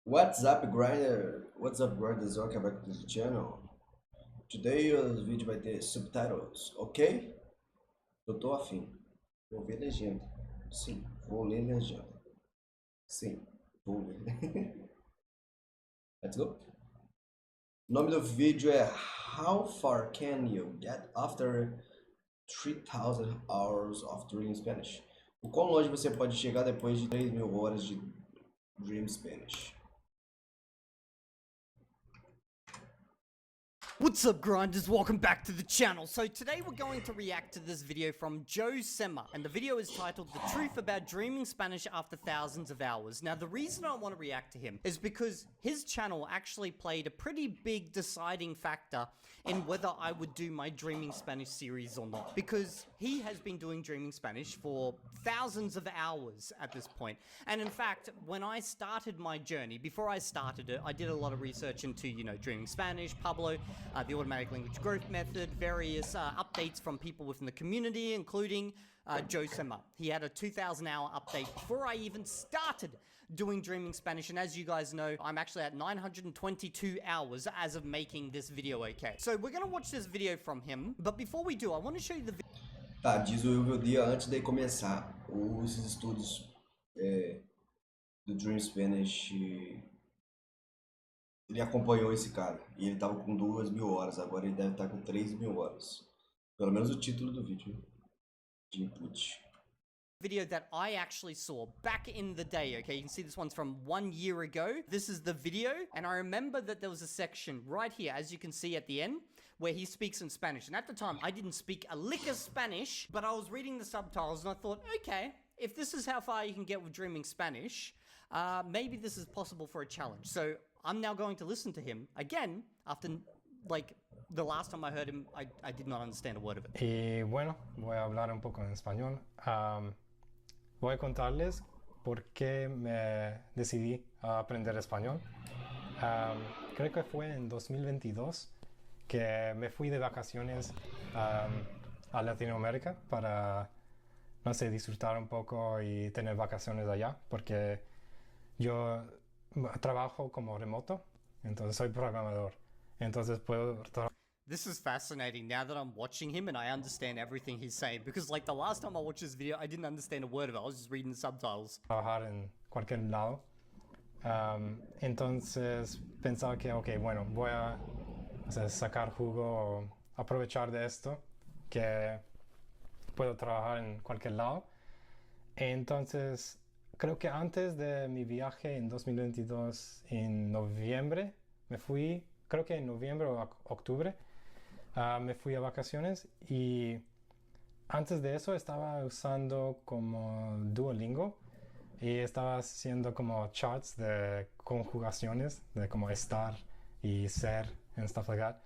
What's up, Grinder? What's up, grinders? Welcome back to the channel. Today o vídeo vai ter subtitles, ok? Eu tô afim. Vou ver legenda. Sim, vou ler legenda. Sim, vou ler. Let's go. O nome do vídeo é How Far Can You Get After 3,000 Hours of Dream Spanish? O quão longe você pode chegar depois de 3.000 horas de Dream Spanish? What's up, grinders? Welcome back to the channel. So today we're going to react to this video from Joe Sema, and the video is titled The Truth About Dreaming Spanish After Thousands of Hours. Now, the reason I want to react to him is because his channel actually played a pretty big deciding factor in whether I would do my Dreaming Spanish series or not, because he has been doing Dreaming Spanish for thousands of hours at this point. And in fact, when I started my journey, before I started it, I did a lot of research into, Dreaming Spanish, Pablo, the automatic language growth method, various updates from people within the community, including Joe Sema. He had a 2,000-hour update before I even started doing Dreaming Spanish, and as you guys know, I'm actually at 922 hours as of making this video, okay? So we're gonna watch this video from him, but before we do, I want to show you the video. Tá, diz o Will Dia antes de começar os estudos do Dream Spanish. Ele acompanhou esse cara e ele tava com 2.000 horas, agora ele deve estar com 3.000 horas. Pelo menos o título do vídeo de input. Video that I actually saw back in the day, okay? You can see this one's from 1 year ago. This is the video, and I remember that there was a section right here, as you can see at the end, where he speaks in Spanish. And at the time, I didn't speak a lick of Spanish, but I was reading the subtitles and I thought, okay, if this is how far you can get with Dreaming Spanish, maybe this is possible for a challenge. So I'm now going to listen to him again after, like, the last time I heard him, I did not understand a word of it. Y bueno, voy a hablar un poco en español. Voy a contarles por qué me decidí a aprender español. Creo que fue en 2022 que me fui de vacaciones a Latinoamérica para, no sé, disfrutar un poco y tener vacaciones allá, porque yo trabajo como remoto, entonces soy programador. Entonces puedo This is fascinating now that I'm watching him and I understand everything he's saying, because like the last time I watched this video, I didn't understand a word of it. I was just reading the subtitles. trabajar en cualquier lado. Entonces pensaba que, ok, bueno, voy a, o sea, sacar jugo o aprovechar de esto, que puedo trabajar en cualquier lado. Entonces, creo que antes de mi viaje en 2022, en noviembre, me fui, creo que en noviembre o octubre, me fui a vacaciones, y antes de eso estaba usando como Duolingo y estaba haciendo como charts de conjugaciones, de como estar y ser and stuff like that.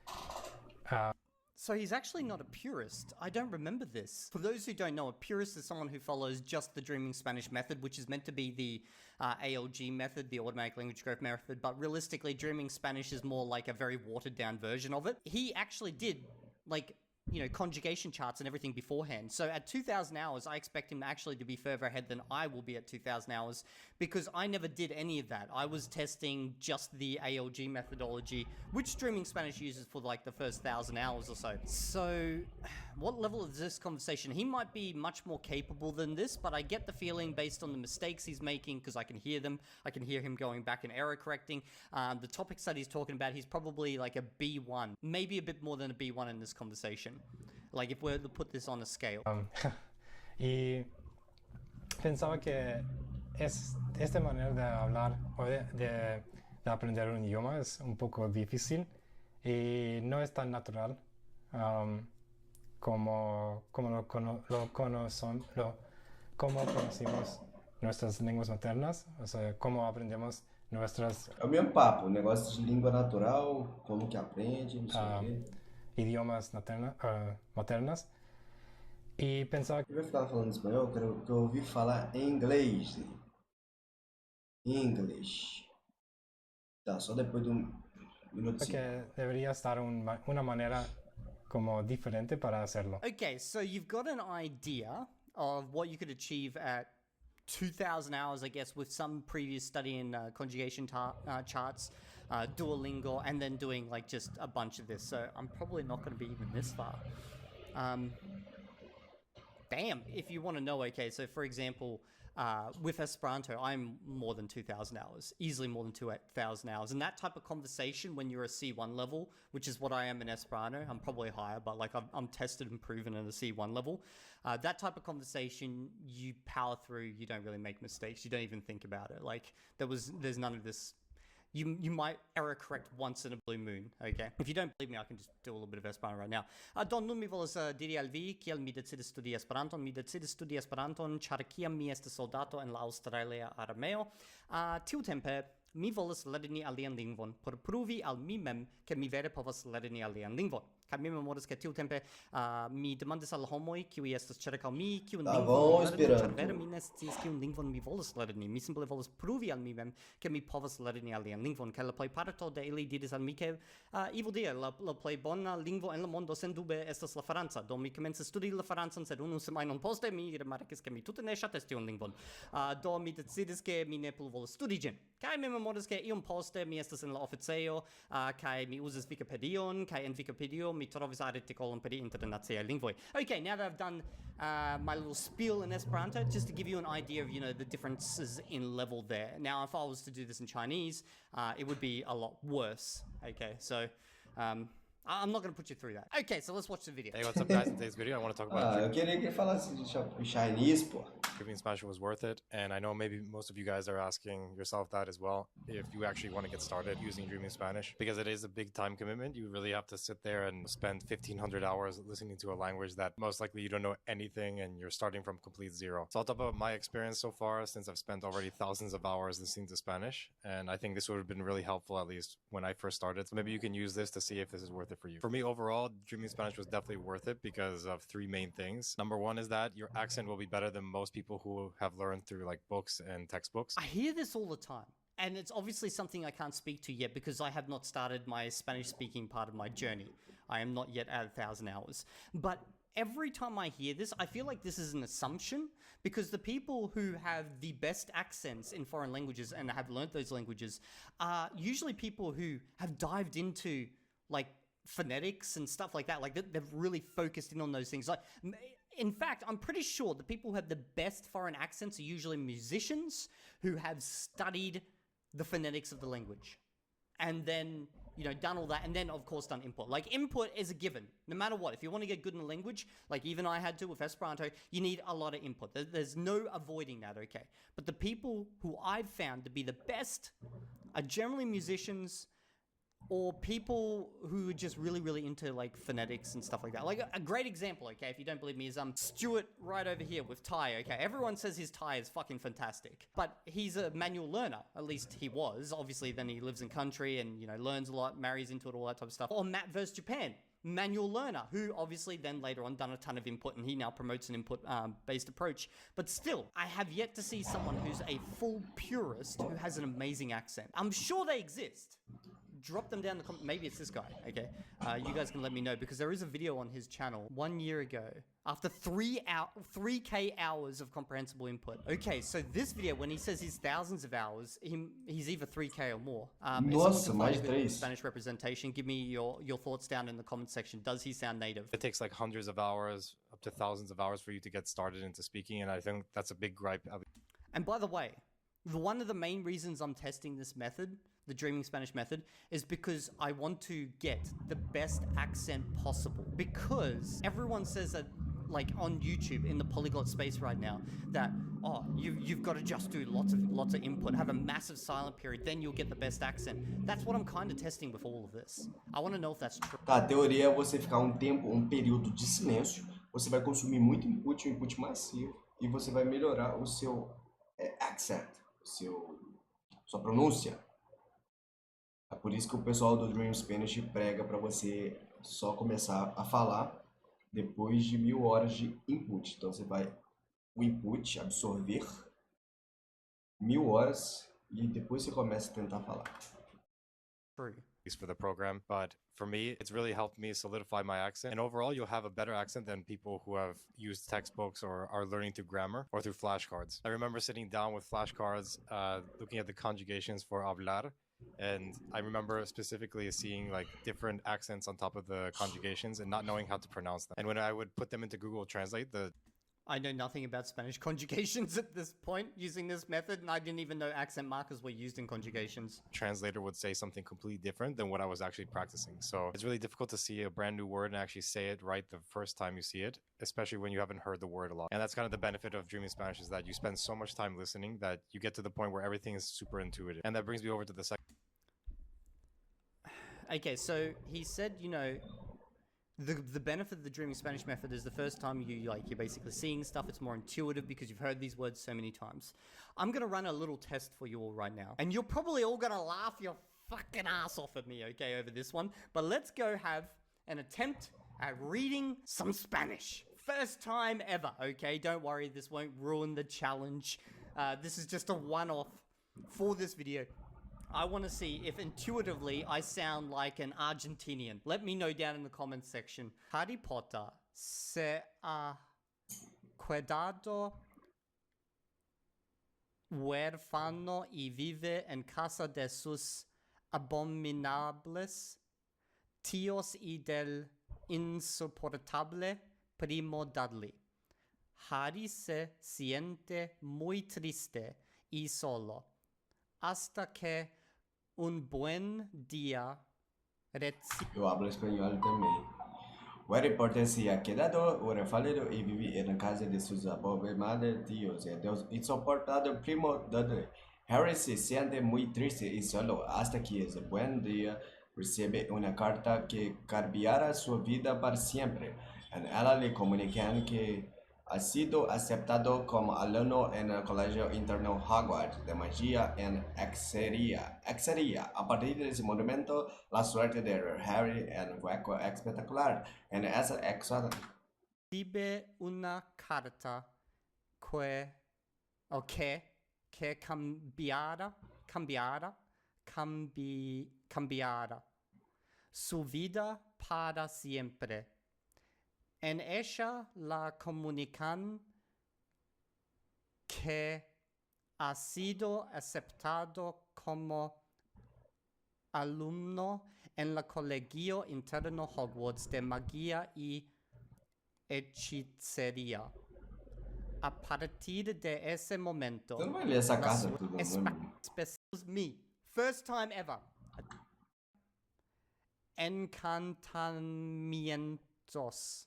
So he's actually not a purist. I don't remember this. For those who don't know, a purist is someone who follows just the Dreaming Spanish method, which is meant to be the ALG method, the automatic language growth method, but realistically, Dreaming Spanish is more like a very watered down version of it. He actually did, like, conjugation charts and everything beforehand. So at 2,000 hours, I expect him actually to be further ahead than I will be at 2,000 hours, because I never did any of that. I was testing just the ALG methodology, which Dreaming Spanish uses for like the first 1,000 hours or so. So what level is this conversation? He might be much more capable than this, but I get the feeling based on the mistakes he's making, because I can hear them. I can hear him going back and error correcting. The topics that he's talking about, he's probably like a B1, maybe a bit more than a B1 in this conversation. Like if we're to put this on a scale. Y pensaba que esta manera de hablar o de aprender un idioma es un poco difícil y no es tan natural como conocimos nuestras lenguas maternas, o sea, cómo aprendemos nuestras É o mesmo papo, negócio de língua natural, como que aprende, não sei o quê. idiomas maternas. Y pensaba Ele vai ficar falando espanhol, que eu ouvi falar em inglês. English. Tá, só depois de um minutinho. que debería estar una manera como diferente para hacerlo. Okay, so you've got an idea of what you could achieve at 2,000 hours, I guess, with some previous study in conjugation charts, Duolingo, and then doing like just a bunch of this. So I'm probably not going to be even this far. Damn, if you want to know, okay, so for example, with Esperanto, I'm more than 2,000 hours, easily more than 2,000 hours. And that type of conversation when you're a C1 level, which is what I am in Esperanto, I'm probably higher, but like I'm tested and proven at a C1 level. That type of conversation, you power through, you don't really make mistakes, you don't even think about it. Like there's none of this. You might error correct once in a blue moon, okay? If you don't believe me, I can just do a little bit of Esperanto right now. Don nun mi volas diri al vi, kiel mi decidis studi Esperanton. Mi decidis studi Esperanton, ĉar kiam mi estis soldato en la Aŭstralia armeo, tiutempe mi volas lerni alian lingvon por pruvi al mi mem, ke mi vere povas lerni alian lingvon. Kaj mi memoras ke tiutempe mi demandis al homoj, kiuj estas ĉirkaŭ mi, kiun lingvon lerni, ĉar vere mi ne sciis kiun lingvon mi volas lerni. Mi simple volas pruvi al mi mem, ke mi povas lerni alian lingvon. Kaj la plejparto de ili diris al mi ke ivildie la plej bona lingvo en la mondo sendube estas la franca. Do mi komencis studi la francan, sed unu semajnon poste mi rimarkis ke mi tute ne ŝatas tiun lingvon. Do mi decidis ke mi ne plu volas studi ĝin. Kaj mi memoras ke iom poste mi estas en la oficejo kaj mi uzas Wikipedion, kaj en Wikipedio mi trovis artikolon pri internaciaj lingvoj. Okay, now that I've done my little spiel in Esperanto, just to give you an idea of, the differences in level there. Now, if I was to do this in Chinese, it would be a lot worse. Okay, so I'm not going to put you through that. Okay, so let's watch the video. Hey, what's up, guys? In today's video, I want to talk about eu queria que ele falasse de Chinese, pô. Dreaming Spanish was worth it, and I know maybe most of you guys are asking yourself that as well, if you actually want to get started using Dreaming Spanish, because it is a big time commitment. You really have to sit there and spend 1,500 hours listening to a language that most likely you don't know anything, and you're starting from complete zero. So I'll talk about my experience so far, since I've spent already thousands of hours listening to Spanish, and I think this would have been really helpful, at least when I first started. So maybe you can use this to see if this is worth it for you. For me, overall, Dreaming Spanish was definitely worth it because of three main things. Number one is that your accent will be better than most people who have learned through like books and textbooks. I hear this all the time. And it's obviously something I can't speak to yet because I have not started my Spanish speaking part of my journey. I am not yet at 1,000 hours. But every time I hear this, I feel like this is an assumption because the people who have the best accents in foreign languages and have learned those languages are usually people who have dived into like phonetics and stuff like that. Like they've really focused in on those things. Like, in fact, I'm pretty sure the people who have the best foreign accents are usually musicians who have studied the phonetics of the language and then, done all that and then, of course, done input. Like, input is a given, no matter what. If you want to get good in a language, like even I had to with Esperanto, you need a lot of input. There's no avoiding that, okay? But the people who I've found to be the best are generally musicians or people who are just really, really into like phonetics and stuff like that. Like a great example, okay, if you don't believe me, is Stuart right over here with Thai, okay? Everyone says his Thai is fucking fantastic, but he's a manual learner. At least he was. Obviously, then he lives in country and, learns a lot, marries into it, all that type of stuff. Or Matt vs. Japan, manual learner, who obviously then later on done a ton of input and he now promotes an input based approach. But still, I have yet to see someone who's a full purist who has an amazing accent. I'm sure they exist. Drop them down in the comments. Maybe it's this guy, okay? You guys can let me know because there is a video on his channel 1 year ago after 3K hours of comprehensible input. Okay, so this video, when he says he's thousands of hours, he's either 3K or more. Nossa, mais de 3. Spanish representation. Give me your thoughts down in the comment section. Does he sound native? It takes like hundreds of hours, up to thousands of hours for you to get started into speaking, and I think that's a big gripe. And by the way, one of the main reasons I'm testing this method, the Dreaming Spanish method, is because I want to get the best accent possible. Because everyone says that, like on YouTube in the polyglot space right now, that you've got to just do lots of input, have a massive silent period, then you'll get the best accent. That's what I'm kind of testing with all of this. I want to know if that's true. Tá, a teoria é você ficar um período de silêncio, você vai consumir muito input, um input massivo, e você vai melhorar o seu accent, sua pronúncia. É por isso que o pessoal do Dream Spanish prega para você só começar a falar depois de 1.000 horas de input. Então você vai o input absorver 1.000 horas e depois você começa a tentar falar. True. for the program. But for me, it's really helped me solidify my accent. And overall, you'll have a better accent than people who have used textbooks or are learning through grammar or through flashcards. I remember sitting down with flashcards, looking at the conjugations for hablar. And I remember specifically seeing like different accents on top of the conjugations and not knowing how to pronounce them. And when I would put them into Google Translate, the I know nothing about Spanish conjugations at this point using this method, and I didn't even know accent markers were used in conjugations. translator would say something completely different than what I was actually practicing. So it's really difficult to see a brand new word and actually say it right the first time you see it, especially when you haven't heard the word a lot. And that's kind of the benefit of Dreaming Spanish, is that you spend so much time listening that you get to the point where everything is super intuitive. And that brings me over to the second. Okay, so he said, you know, the benefit of the Dreaming Spanish method is the first time you're basically seeing stuff, it's more intuitive because you've heard these words so many times. I'm gonna run a little test for you all right now, and you're probably all gonna laugh your fucking ass off at me, okay, over this one. But let's go have an attempt at reading some Spanish. First time ever, okay? Don't worry, this won't ruin the challenge. This is just a one-off for this video. I want to see if intuitively I sound like an Argentinian. Let me know down in the comments section. Harry Potter se ha quedado huérfano y vive en casa de sus abominables tíos y del insoportable primo Dudley. Harry se siente muy triste y solo, hasta que un buen día Eu hablo espanhol também. O Harry Potter se ha quedado huérfano y vive en casa de sus abominables tíos y del insoportable primo Dudley. Harry se siente muy triste y solo hasta que ese buen día recibe una carta que cambiará su vida para siempre. En ella le comunican que ha sido aceptado como alumno en el colegio interno Hogwarts de magia en Hexeria. A partir de ese momento, la suerte de Harry en un hueco espectacular. En esa recibe una carta que cambiará su vida para siempre. En ella la comunican que ha sido aceptado como alumno en el colegio interno Hogwarts de magia y hechicería. A partir de ese momento, Você não vai ler essa carta tudo, me, first time ever. Encantamientos.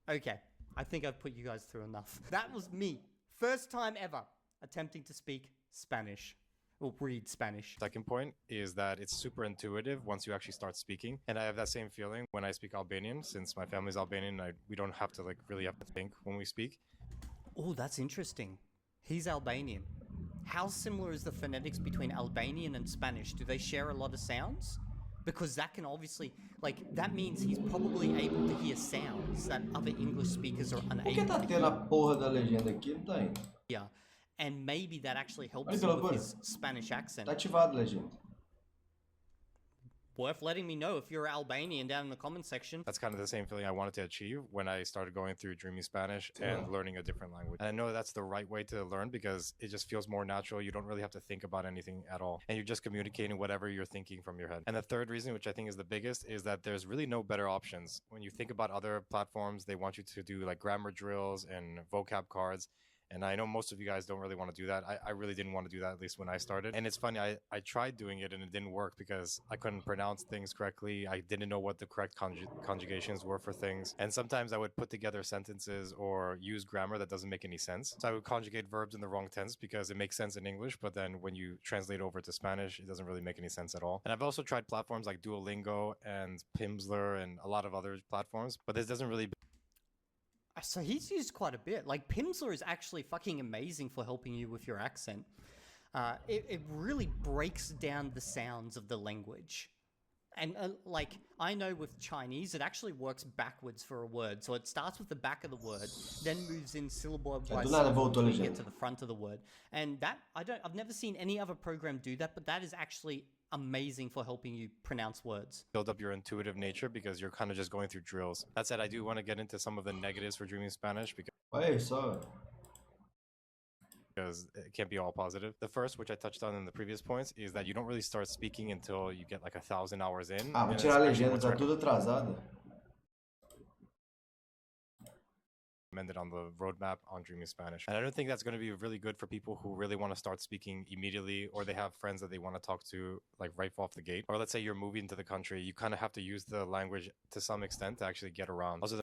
Okay, I think I've put you guys through enough. That was me, first time ever attempting to speak Spanish. Or read Spanish. Second point is that it's super intuitive once you actually start speaking. And I have that same feeling when I speak Albanian, since my family's Albanian. We don't have to really have to think when we speak. Oh, that's interesting. He's Albanian. How similar is the phonetics between Albanian and Spanish? Do they share a lot of sounds? Because that can obviously, that means he's probably able to hear sounds that other English speakers are Por que unable tá to tendo a porra da legenda aqui? Não tá indo. hear. And maybe that actually helps Olha que him with loucura. his Spanish accent. Tá ativado a legenda. Worth letting me know if you're Albanian down in the comment section. That's kind of the same feeling I wanted to achieve when I started going through Dreaming Spanish and learning a different language. And I know that's the right way to learn because it just feels more natural. You don't really have to think about anything at all. And you're just communicating whatever you're thinking from your head. And the third reason, which I think is the biggest, is that there's really no better options. When you think about other platforms, they want you to do like grammar drills and vocab cards. And I know most of you guys don't really want to do that. I really didn't want to do that, at least when I started. And it's funny, I tried doing it and it didn't work because I couldn't pronounce things correctly. I didn't know what the correct conjugations were for things. And sometimes I would put together sentences or use grammar that doesn't make any sense. So I would conjugate verbs in the wrong tense because it makes sense in English, but then when you translate over to Spanish, it doesn't really make any sense at all. And I've also tried platforms like Duolingo and Pimsleur and a lot of other platforms, but this doesn't really... So he's used quite a bit. Like, Pimsleur is actually fucking amazing for helping you with your accent. It really breaks down the sounds of the language. And like, I know with Chinese, it actually works backwards for a word. So it starts with the back of the word, then moves in syllable by do nada syllable voltou a until you get legenda. to the front of the word. And that, I've never seen any other program do that, but that is actually amazing for helping you pronounce words. Build up your intuitive nature because you're kind of just going through drills. That said, I do want to get into some of the negatives for Dreaming Spanish Olha aí, só. because it can't be all positive. The first, which I touched on in the previous points, is that you don't really start speaking until you get like 1,000 hours in. Ah, vou and tirar a especially legenda, what's tá tudo atrasado. recommended on the roadmap on Dreaming Spanish. And I don't think that's going to be really good for people who really want to start speaking immediately, or they have friends that they want to talk to like right off the gate. Or let's say you're moving to the country, you kind of have to use the language to some extent to actually get around. Also,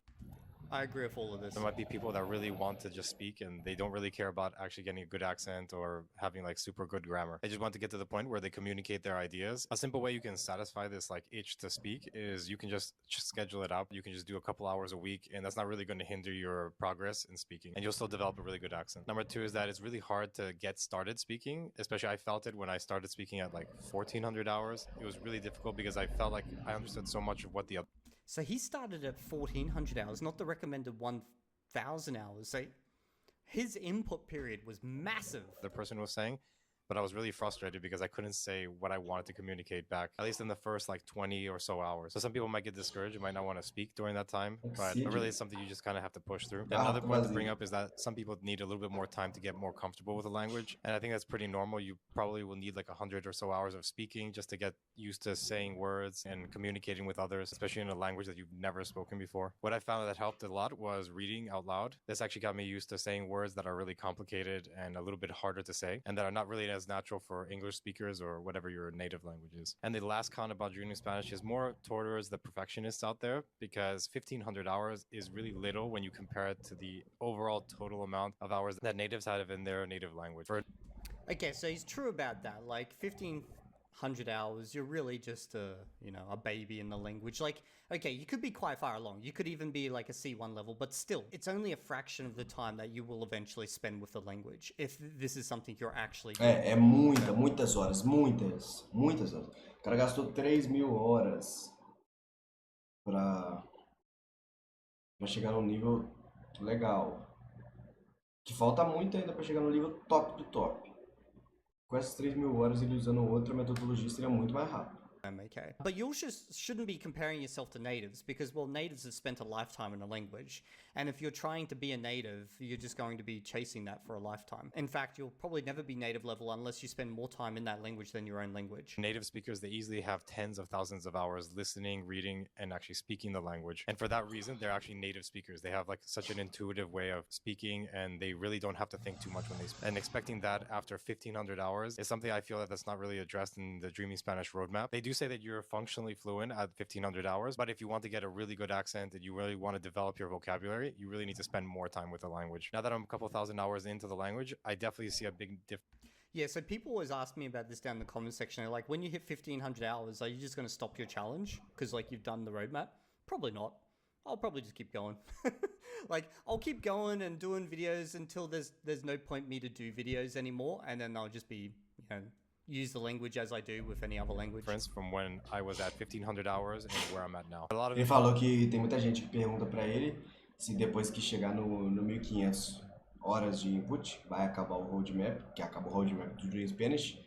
I agree with all of this. there might be people that really want to just speak and they don't really care about actually getting a good accent or having like super good grammar. They just want to get to the point where they communicate their ideas. A simple way you can satisfy this like itch to speak is you can just schedule it out. You can just do a couple hours a week, and that's not really going to hinder your progress in speaking, and you'll still develop a really good accent. Number two is that it's really hard to get started speaking, especially I felt it when I started speaking at like 1,400 hours. It was really difficult because I felt like I understood so much of what the So he started at 1,400 hours, not the recommended 1,000 hours. So his input period was massive. other person was saying, but I was really frustrated because I couldn't say what I wanted to communicate back, at least in the first like 20 or so hours. So some people might get discouraged and might not want to speak during that time, but really it's something you just kind of have to push through. Another point to bring up is that some people need a little bit more time to get more comfortable with the language, and I think that's pretty normal. You probably will need like 100 or so hours of speaking just to get used to saying words and communicating with others, especially in a language that you've never spoken before. What I found that helped a lot was reading out loud. This actually got me used to saying words that are really complicated and a little bit harder to say, and that are not really as natural for English speakers or whatever your native language is. And the last con about Dreaming Spanish is more towards the perfectionists out there, because 1,500 hours is really little when you compare it to the overall total amount of hours that natives have in their native language. Okay, so he's true about that. Like 1,500 hours, you're really just a baby in the language. Like, okay, you could be quite far along. You could even be like a C1 level, but still, it's only a fraction of the time that you will eventually spend with the language if this is something you're actually doing. É muitas horas, muitas horas. O cara gastou 3.000 horas pra chegar num nível legal. Que falta muito ainda pra chegar no nível top do top. Com essas 3.000 horas, ele usando outra metodologia seria muito mais rápido. Okay. But you shouldn't be comparing yourself to natives because, well, natives have spent a lifetime in a language. And if you're trying to be a native, you're just going to be chasing that for a lifetime. In fact, you'll probably never be native level unless you spend more time in that language than your own language. Native speakers, they easily have tens of thousands of hours listening, reading, and actually speaking the language. And for that reason, they're actually native speakers. They have like such an intuitive way of speaking, and they really don't have to think too much when they speak. And expecting that after 1,500 hours is something I feel that's not really addressed in the Dreaming Spanish roadmap. They do say that you're functionally fluent at 1,500 hours, but if you want to get a really good accent and you really want to develop your vocabulary, you really need to spend more time with the language. Now that I'm a couple thousand hours into the language, I definitely see a big difference. Yeah, so people always ask me about this down in the comment section. They're like, when you hit 1,500 hours, are you just going to stop your challenge? Because, like, you've done the roadmap? Probably not. I'll probably just keep going. Like, I'll keep going and doing videos until there's no point me to do videos anymore, and then I'll just be, use the language as I do with any other language. From when I was at 1,500 hours and where I'm at now. A lot of Ele falou que tem muita gente que pergunta pra ele se depois que chegar no 1.500 horas de input, vai acabar o roadmap, que acaba o roadmap do Dream Spanish,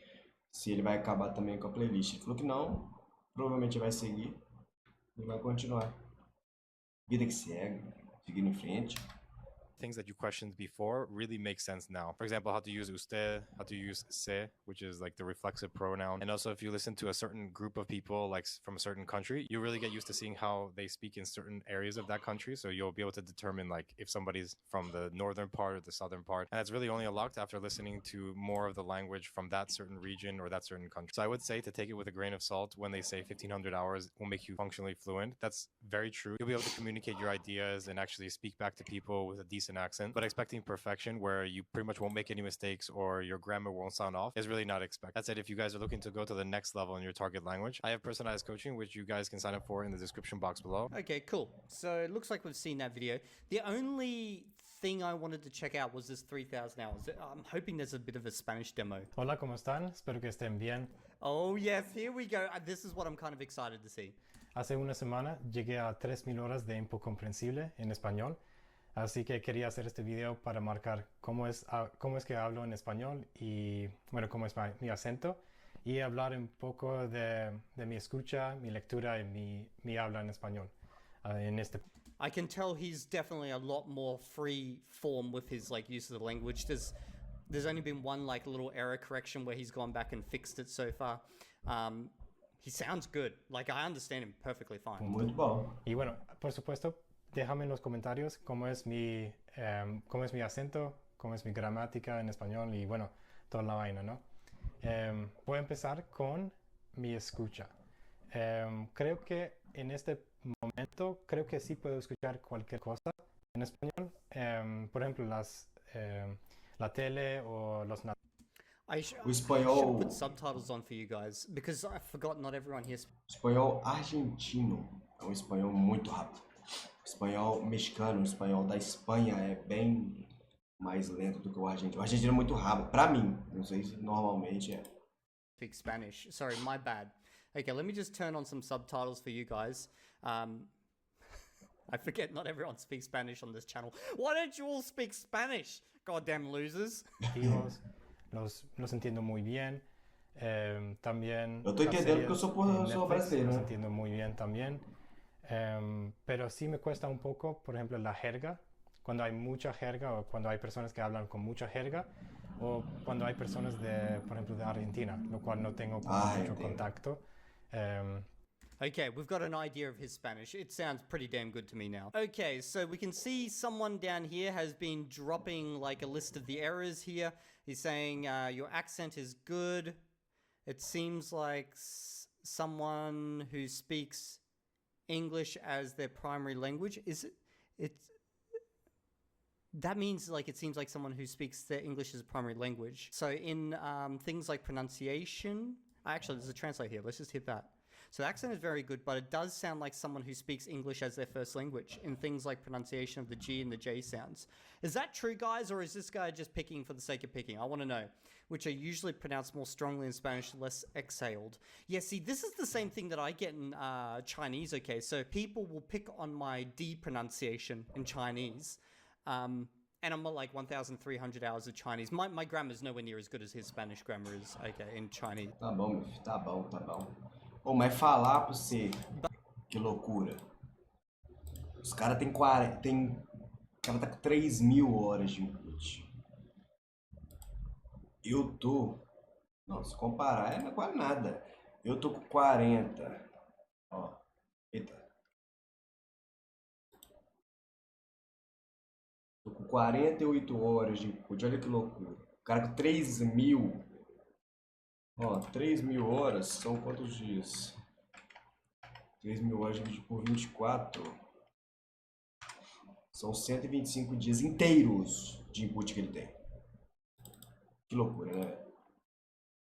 se ele vai acabar também com a playlist. Ele falou que não, provavelmente vai seguir e vai continuar. Vida que segue, seguindo em frente. things that you questioned before really make sense now. For example, how to use usted, how to use se, which is like the reflexive pronoun. And also if you listen to a certain group of people, like from a certain country, you really get used to seeing how they speak in certain areas of that country. So you'll be able to determine like if somebody's from the northern part or the southern part. And it's really only unlocked after listening to more of the language from that certain region or that certain country. So I would say to take it with a grain of salt when they say 1,500 hours will make you functionally fluent. That's very true. You'll be able to communicate your ideas and actually speak back to people with a decent accent, but expecting perfection where you pretty much won't make any mistakes or your grammar won't sound off is really not expected. That said, if you guys are looking to go to the next level in your target language, I have personalized coaching, which you guys can sign up for in the description box below. Okay, cool. So it looks like we've seen that video. The only thing I wanted to check out was this 3,000 hours. I'm hoping there's a bit of a Spanish demo. Hola, ¿cómo están? Espero que estén bien. Oh yes, here we go. This is what I'm kind of excited to see. Hace una semana llegué a 3.000 horas de Impo Comprensible en español, así que quería hacer este video para marcar cómo es que hablo en español y, bueno, cómo es mi acento y hablar un poco de mi escucha, mi lectura y mi habla en español en este. I can tell he's definitely a lot more free form with his like use of the language. There's only been one like little error correction where he's gone back and fixed it so far. He sounds good. Like I understand him perfectly fine. Muito bom. Y bueno, por supuesto, déjame en los comentarios cómo es mi acento, cómo es mi gramática en español y bueno, toda la vaina, ¿no? Voy a empezar con mi escucha. Creo que en este momento, creo que sí puedo escuchar cualquier cosa en español. Por ejemplo, la tele o los... I should put subtitles on for you guys because I forgot not everyone here. Espanhol argentino é um espanhol muito rápido. Espanhol mexicano, o espanhol da Espanha é bem mais lento do que o argentino. O argentino é muito rápido, pra mim. Não sei se normalmente é. Speak Spanish. Sorry, my bad. Okay, let me just turn on some subtitles for you guys. I forget not everyone speaks Spanish on this channel. Why don't you all speak Spanish? Goddamn losers. Los entiendo muy bien. También. Eu tô entendendo que eu sou brasileiro. Los entiendo muy bien también. Pero sí me cuesta un poco, por ejemplo, la jerga. Cuando hay mucha jerga o cuando hay personas que hablan con mucha jerga. O cuando hay personas por ejemplo, de Argentina, lo cual no tengo mucho contacto. Okay, we've got an idea of his Spanish. It sounds pretty damn good to me now. Okay, so we can see someone down here has been dropping like a list of the errors here. He's saying your accent is good. It seems like someone who speaks English as their primary language. That means like it seems like someone who speaks their English as a primary language. So in things like pronunciation, actually there's a translate here. Let's just hit that. So the accent is very good, but it does sound like someone who speaks English as their first language in things like pronunciation of the G and the J sounds. Is that true, guys, or is this guy just picking for the sake of picking? I want to know. Which are usually pronounced more strongly in Spanish, less exhaled. Yeah, see, this is the same thing that I get in Chinese, okay? So people will pick on my D pronunciation in Chinese. And I'm like 1,300 hours of Chinese. My grammar's nowhere near as good as his Spanish grammar is, okay, in Chinese. Tá bom, meu filho, tá bom, tá bom. Ô, mas falar pra você, que loucura. Os caras tem 40, o cara tá com 3.000 horas de input. Eu tô, não, se comparar não é quase nada. Eu tô com 40, ó, eita. Tô com 48 horas de input, olha que loucura. O cara com 3.000. Ó, 3.000 horas são quantos dias? 3.000 horas dividido por 24. São 125 dias inteiros de input que ele tem. Que loucura, né?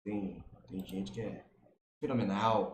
Tem gente que é fenomenal.